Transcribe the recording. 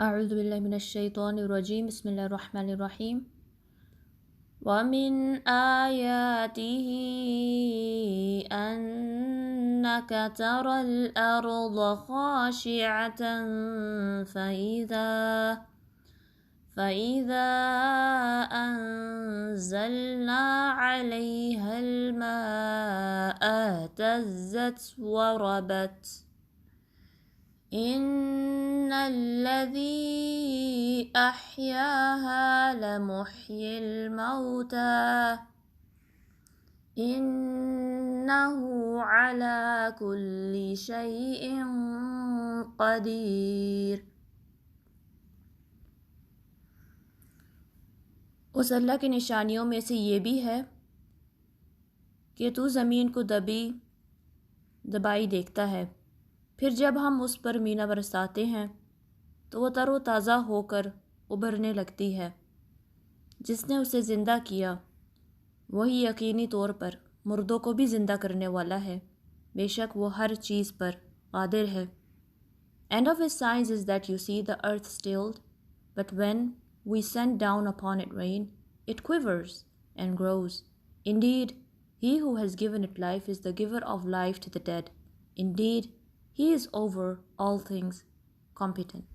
अऊज़ु बिल्लाहि मिनश्शैतानिर्रजीम बिस्मिल्लाहिर्रहमानिर्रहीम वमिन आयातिही अन्नका तरल अर्द खाशिअतन फ़इज़ा अंज़लना अलैहल माअ इह्तज़्ज़त व रबत इन्नल्लज़ी अह्याहा लमुह्यिल मौता इन्नहु अला कुल्लि शैइन क़दीर। उस अल्लाह की निशानियों में से ये भी है कि तू ज़मीन को दबाई देखता है, फिर जब हम उस पर मीना बरसाते हैं तो वो तरोताज़ा होकर उभरने लगती है। जिसने उसे ज़िंदा किया वही यकीनी तौर पर मुर्दों को भी ज़िंदा करने वाला है, बेशक वो हर चीज़ पर क़ादिर है। End of his signs is that you see the earth stilled, but when we send down upon it rain, it quivers and grows. Indeed, he who has given it life is the giver of life to the dead. Indeed, he is over all things competent.